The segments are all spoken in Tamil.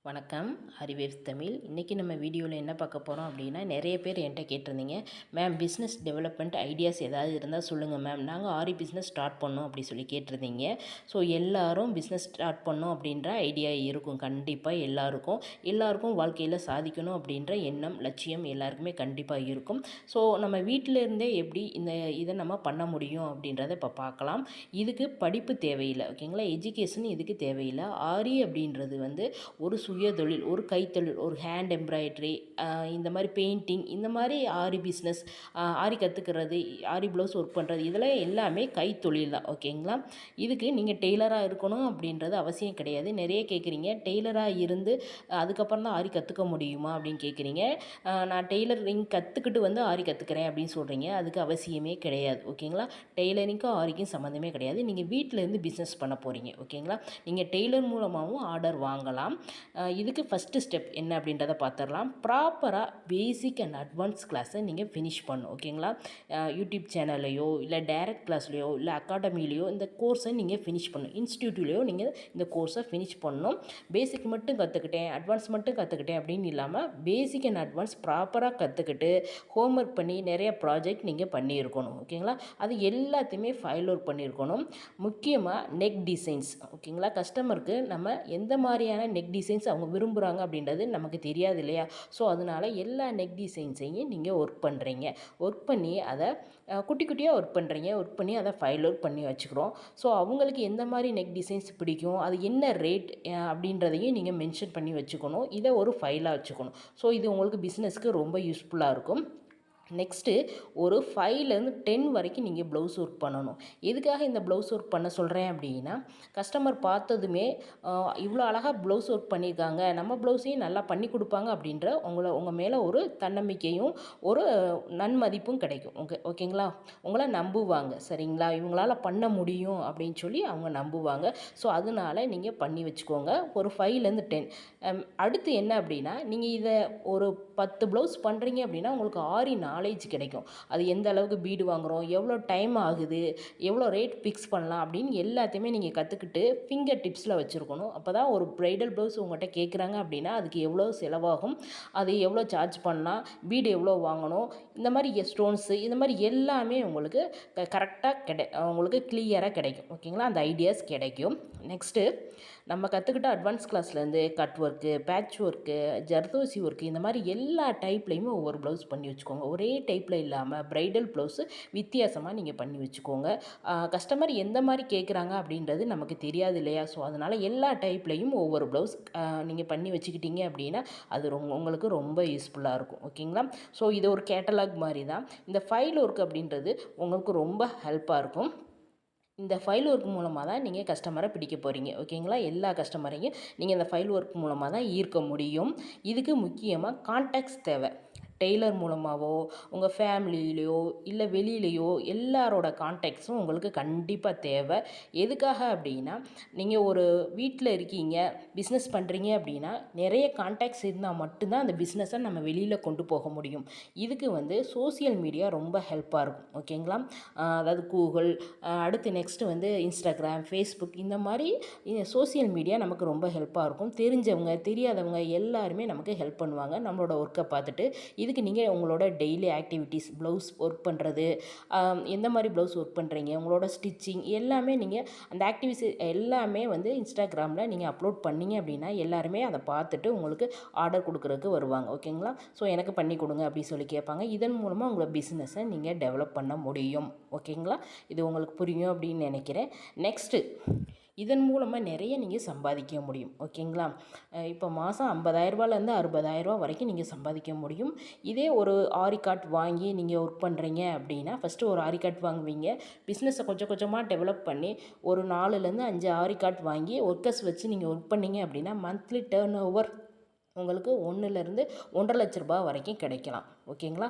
வணக்கம். IdeasTamil. இன்றைக்கி நம்ம வீடியோவில் என்ன பார்க்க போகிறோம் அப்படின்னா, நிறைய பேர் என்கிட்ட கேட்டிருந்தீங்க, மேம் பிஸ்னஸ் டெவலப்மெண்ட் ஐடியாஸ் ஏதாவது இருந்தால் சொல்லுங்கள் மேம், நாங்கள் ஆரி பிஸ்னஸ் ஸ்டார்ட் பண்ணோம் அப்படி சொல்லி கேட்டிருந்தீங்க. ஸோ எல்லோரும் பிஸ்னஸ் ஸ்டார்ட் பண்ணோம் அப்படின்ற ஐடியா இருக்கும் கண்டிப்பாக எல்லாருக்கும் வாழ்க்கையில் சாதிக்கணும் அப்படின்ற எண்ணம் லட்சியம் எல்லாருக்குமே கண்டிப்பாக இருக்கும். ஸோ நம்ம வீட்டிலேருந்தே எப்படி இதை நம்ம பண்ண முடியும் அப்படின்றத இப்போ பார்க்கலாம். இதுக்கு படிப்பு தேவையில்லை, ஓகேங்களா? எஜுகேஷன் இதுக்கு தேவையில்லை. ஆரி அப்படின்றது வந்து ஒரு சுயதொழில், ஒரு கைத்தொழில், ஒரு ஹேண்ட் எம்ப்ராய்டரி, இந்த மாதிரி பெயிண்டிங், இந்த மாதிரி ஆரி பிஸ்னஸ், ஆரி கற்றுக்கிறது, ஆரி ப்ளவுஸ் ஒர்க் பண்ணுறது, இதெல்லாம் எல்லாமே கைத்தொழில் தான், ஓகேங்களா? இதுக்கு நீங்கள் டெய்லராக இருக்கணும் அப்படின்றது அவசியம் கிடையாது. நிறைய கேட்குறீங்க, டெய்லராக இருந்து அதுக்கப்புறம் தான் ஆரி கற்றுக்க முடியுமா அப்படின்னு கேட்குறீங்க. நான் டெய்லரிங் கற்றுக்கிட்டு வந்து ஆரி கற்றுக்கிறேன் அப்படின்னு சொல்கிறீங்க. அதுக்கு அவசியமே கிடையாது, ஓகேங்களா? டெய்லரிங்க்கும் ஆரிக்கும் சம்மந்தமே கிடையாது. நீங்கள் வீட்டிலேருந்து பிஸ்னஸ் பண்ண போகிறீங்க, ஓகேங்களா? நீங்கள் டெய்லர் மூலமாகவும் ஆர்டர் வாங்கலாம். இதுக்கு ஃபஸ்ட்டு ஸ்டெப் என்ன அப்படின்றத பார்த்துடலாம். ப்ராப்பராக பேசிக் அண்ட் அட்வான்ஸ் கிளாஸை நீங்கள் ஃபினிஷ் பண்ணணும், ஓகேங்களா? யூடியூப் சேனல்லையோ இல்லை டைரக்ட் கிளாஸ்லையோ இல்லை அகாடமிலையோ இந்த கோர்ஸை நீங்கள் ஃபினிஷ் பண்ணணும். இன்ஸ்டியூட்லேயோ நீங்கள் இந்த கோர்ஸை ஃபினிஷ் பண்ணணும். பேசிக் மட்டும் கற்றுக்கிட்டேன், அட்வான்ஸ் மட்டும் கற்றுக்கிட்டேன் அப்படின்னு இல்லாமல் பேசிக் அண்ட் அட்வான்ஸ் ப்ராப்பராக கற்றுக்கிட்டு ஹோம்ஒர்க் பண்ணி நிறைய ப்ராஜெக்ட் நீங்கள் பண்ணியிருக்கணும், ஓகேங்களா? அது எல்லாத்தையுமே ஃபைல் ஒர்க் பண்ணியிருக்கணும். முக்கியமாக நெக் டிசைன்ஸ், ஓகேங்களா? கஸ்டமருக்கு நம்ம எந்த மாதிரியான நெக் டிசைன்ஸ் அவங்க விரும்புகிறாங்க அப்படின்றது நமக்கு தெரியாது இல்லையா? ஸோ அதனால் எல்லா நெக் டிசைன்ஸையும் நீங்கள் ஒர்க் பண்ணி அதை குட்டி குட்டியாக ஒர்க் பண்ணி அதை ஃபைல் ஒர்க் பண்ணி வச்சுக்கிறோம். ஸோ அவங்களுக்கு எந்த மாதிரி நெக் டிசைன்ஸ் பிடிக்கும், அது என்ன ரேட் அப்படின்றதையும் நீங்கள் மென்ஷன் பண்ணி வச்சுக்கணும். இதை ஒரு ஃபைலாக வச்சுக்கணும். ஸோ இது உங்களுக்கு பிஸ்னஸ்க்கு ரொம்ப யூஸ்ஃபுல்லாக இருக்கும். நெக்ஸ்ட்டு ஒரு 5லேருந்து 10 வரைக்கும் நீங்கள் ப்ளவுஸ் ஒர்க் பண்ணணும். எதுக்காக இந்த ப்ளவுஸ் ஒர்க் பண்ண சொல்கிறேன் அப்படின்னா, கஸ்டமர் பார்த்ததுமே இவ்வளோ அழகாக ப்ளவுஸ் ஒர்க் பண்ணியிருக்காங்க, நம்ம ப்ளவுஸையும் நல்லா பண்ணி கொடுப்பாங்க அப்படின்ற உங்கள் மேலே ஒரு தன்னம்பிக்கையும் ஒரு நன்மதிப்பும் கிடைக்கும். ஓகேங்களா? உங்களை நம்புவாங்க, சரிங்களா? இவங்களால் பண்ண முடியும் அப்படின்னு சொல்லி அவங்க நம்புவாங்க. ஸோ அதனால் நீங்கள் பண்ணி வச்சுக்கோங்க ஒரு 5லேருந்து 10. அடுத்து என்ன அப்படின்னா, நீங்கள் இதை ஒரு 10 ப்ளவுஸ் பண்ணுறீங்க அப்படின்னா உங்களுக்கு ஆரி நாலேஜ் கிடைக்கும். அது எந்த அளவுக்கு பீடு வாங்குகிறோம், எவ்வளோ டைம் ஆகுது, எவ்வளோ ரேட் ஃபிக்ஸ் பண்ணலாம் அப்படின்னு எல்லாத்தையுமே நீங்கள் கற்றுக்கிட்டு ஃபிங்கர் டிப்ஸில் வச்சுருக்கணும். அப்போ தான் ஒரு ப்ரைடல் ப்ளவுஸ் உங்கள்கிட்ட கேட்குறாங்க அப்படின்னா அதுக்கு எவ்வளோ செலவாகும், அது எவ்வளோ சார்ஜ் பண்ணலாம், பீடு எவ்வளோ வாங்கணும், இந்த மாதிரி ஸ்டோன்ஸு, இந்த மாதிரி எல்லாமே உங்களுக்கு கரெக்டாக உங்களுக்கு கிளியராக கிடைக்கும், ஓகேங்களா? அந்த ஐடியாஸ் கிடைக்கும். நெக்ஸ்ட்டு நம்ம கற்றுக்கிட்ட அட்வான்ஸ் கிளாஸ்லேருந்து cut work, patch work, zardozi work, இந்த மாதிரி எல்லா டைப்லேயுமே ஒவ்வொரு ப்ளவுஸ் பண்ணி வச்சுக்கோங்க. ஒரே டைப்பில் இல்லாமல் ப்ரைடல் ப்ளவுஸு வித்தியாசமாக நீங்கள் பண்ணி வச்சுக்கோங்க. கஸ்டமர் எந்த மாதிரி கேட்குறாங்க அப்படின்றது நமக்கு தெரியாது இல்லையா? ஸோ அதனால் எல்லா டைப்லேயும் ஒவ்வொரு ப்ளவுஸ் நீங்கள் பண்ணி வச்சுக்கிட்டீங்க அப்படின்னா அது உங்களுக்கு ரொம்ப யூஸ்ஃபுல்லாக இருக்கும், ஓகேங்களா? ஸோ இது ஒரு கேட்டலாக் மாதிரி தான். இந்த ஃபைல் ஒர்க் அப்படின்றது உங்களுக்கு ரொம்ப ஹெல்ப்பாக இருக்கும். இந்த ஃபைல் ஒர்க் மூலமாக தான் நீங்கள் கஸ்டமரை பிடிக்க போகிறீங்க, ஓகேங்களா? எல்லா கஸ்டமரையும் நீங்கள் இந்த ஃபைல் ஒர்க் மூலமாக தான் ஈர்க்க முடியும். இதுக்கு முக்கியமாக கான்டாக்ட்ஸ் தேவை. டெய்லர் மூலமாகவோ உங்கள் ஃபேமிலியிலையோ இல்லை வெளியிலையோ எல்லாரோட கான்டாக்ட்ஸும் உங்களுக்கு கண்டிப்பாக தேவை. எதுக்காக அப்படின்னா, நீங்கள் ஒரு வீட்டில் இருக்கீங்க, பிஸ்னஸ் பண்ணுறீங்க அப்படின்னா நிறைய கான்டாக்ட்ஸ் இருந்தால் மட்டும்தான் அந்த பிஸ்னஸை நம்ம வெளியில் கொண்டு போக முடியும். இதுக்கு வந்து சோசியல் மீடியா ரொம்ப ஹெல்ப்பாக இருக்கும், ஓகேங்களா? அதாவது கூகுள், அடுத்து நெக்ஸ்ட்டு வந்து இன்ஸ்டாகிராம், ஃபேஸ்புக், இந்த மாதிரி சோசியல் மீடியா நமக்கு ரொம்ப ஹெல்ப்பாக இருக்கும். தெரிஞ்சவங்க தெரியாதவங்க எல்லாருமே நமக்கு ஹெல்ப் பண்ணுவாங்க நம்மளோட ஒர்க்கை பார்த்துட்டு. இதுக்கு நீங்கள் உங்களோட டெய்லி ஆக்டிவிட்டீஸ், ப்ளவுஸ் ஒர்க் பண்ணுறது, எந்த மாதிரி ப்ளவுஸ் ஒர்க் பண்ணுறீங்க, உங்களோட ஸ்டிச்சிங் எல்லாமே நீங்கள் அந்த ஆக்டிவிட்டிஸ் எல்லாமே வந்து இன்ஸ்டாகிராமில் நீங்கள் அப்லோட் பண்ணிங்க அப்படின்னா எல்லாருமே அதை பார்த்துட்டு உங்களுக்கு ஆர்டர் கொடுக்குறதுக்கு வருவாங்க, ஓகேங்களா? ஸோ எனக்கு பண்ணி கொடுங்க அப்படின்னு சொல்லி கேட்பாங்க. இதன் மூலமாக உங்களை பிஸ்னஸை நீங்கள் டெவலப் பண்ண முடியும், ஓகேங்களா? இது உங்களுக்கு புரியும் அப்படின்னு நினைக்கிறேன். நெக்ஸ்ட்டு இதன் மூலமாக நிறைய நீங்கள் சம்பாதிக்க முடியும், ஓகேங்களா? இப்போ மாதம் 50,000 60,000 வரைக்கும் நீங்கள் சம்பாதிக்க முடியும். இதே ஒரு ஆரி கார்ட் வாங்கி நீங்கள் ஒர்க் பண்ணுறீங்க அப்படின்னா, ஃபஸ்ட்டு ஒரு ஆரி கார்ட் வாங்குவீங்க. பிஸ்னஸை கொஞ்சம் கொஞ்சமாக டெவலப் பண்ணி ஒரு 4லேருந்து 5 ஆரி கார்ட் வாங்கி ஒர்க்கர்ஸ் வச்சு நீங்கள் ஒர்க் பண்ணீங்க அப்படின்னா மந்த்லி டர்ன் ஓவர் உங்களுக்கு 1லேருந்து 1,50,000 லட்ச வரைக்கும் கிடைக்கலாம், ஓகேங்களா?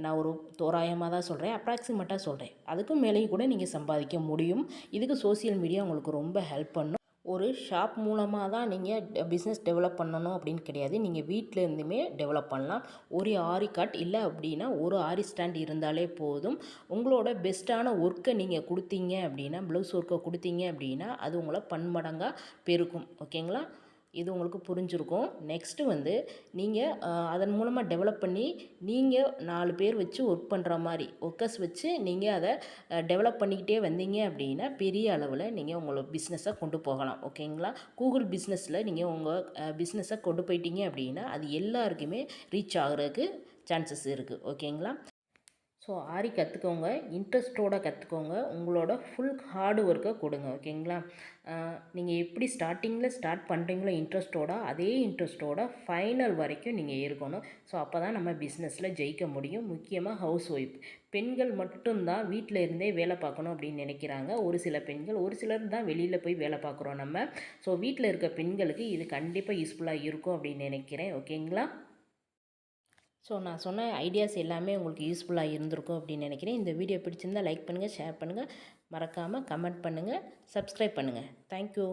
நான் ஒரு தோராயமாக தான் சொல்கிறேன், அப்ராக்சிமேட்டாக சொல்கிறேன். அதுக்கும் மேலேயும் கூட நீங்கள் சம்பாதிக்க முடியும். இதுக்கு சோசியல் மீடியா உங்களுக்கு ரொம்ப ஹெல்ப் பண்ணும். ஒரு ஷாப் மூலமாக தான் நீங்கள் பிஸ்னஸ் டெவலப் பண்ணணும் அப்படின்னு கிடையாது. நீங்கள் வீட்டில் இருந்துமே டெவலப் பண்ணலாம். ஒரு ஆரி கார்ட் இல்லை அப்படின்னா ஒரு ஆரி ஸ்டாண்ட் இருந்தாலே போதும். உங்களோட பெஸ்ட்டான ஒர்க்கை நீங்கள் கொடுத்தீங்க அப்படின்னா, ப்ளவுஸ் ஒர்க்கை கொடுத்தீங்க அப்படின்னா அது உங்களை பன்மடங்காக பெருக்கும், ஓகேங்களா? இது உங்களுக்கு புரிஞ்சிருக்கும். நெக்ஸ்ட்டு வந்து நீங்கள் அதன் மூலமாக டெவலப் பண்ணி நீங்கள் 4 பேர் வச்சு ஒர்க் பண்ணுற மாதிரி ஒர்க்கர்ஸ் வச்சு நீங்கள் அதை டெவலப் பண்ணிக்கிட்டே வந்தீங்க அப்படின்னா பெரிய அளவில் நீங்கள் உங்களோட பிஸ்னஸை கொண்டு போகலாம். ஓகேங்களா? கூகுள் பிஸ்னஸில் நீங்கள் உங்கள் பிஸ்னஸை கொண்டு போயிட்டீங்க அப்படின்னா அது எல்லாருக்குமே ரீச் ஆகிறதுக்கு சான்சஸ் இருக்குது. ஓகேங்களா? ஸோ ஆரி கற்றுக்கோங்க, இன்ட்ரெஸ்ட்டோடு கற்றுக்கோங்க, உங்களோட ஃபுல் ஹார்டு ஒர்க்கை கொடுங்க. ஓகேங்களா? நீங்கள் எப்படி ஸ்டார்ட் பண்ணுறீங்களோ இன்ட்ரெஸ்ட்டோட, அதே இன்ட்ரெஸ்ட்டோட ஃபைனல் வரைக்கும் நீங்கள் இருக்கணும். ஸோ அப்போ தான் நம்ம பிஸ்னஸில் ஜெயிக்க முடியும். முக்கியமாக ஹவுஸ் ஒய்ஃப் பெண்கள் மட்டும்தான் வீட்டில் இருந்தே வேலை பார்க்கணும் அப்படின்னு நினைக்கிறாங்க. ஒரு சில பெண்கள், ஒரு சிலர் தான் வெளியில் போய் வேலை பார்க்குறோம் நம்ம. ஸோ வீட்டில் இருக்க பெண்களுக்கு இது கண்டிப்பாக யூஸ்ஃபுல்லாக இருக்கும் அப்படின்னு நினைக்கிறேன். ஓகேங்களா? ஸோ நான் சொன்ன ஐடியாஸ் எல்லாமே உங்களுக்கு யூஸ்ஃபுல்லாக இருந்திருக்கும் அப்படின்னு நினைக்கிறேன். இந்த வீடியோ பிடிச்சிருந்தால் லைக் பண்ணுங்கள், ஷேர் பண்ணுங்கள், மறக்காமல் கமெண்ட் பண்ணுங்கள், சப்ஸ்கிரைப் பண்ணுங்கள். தேங்க்யூ.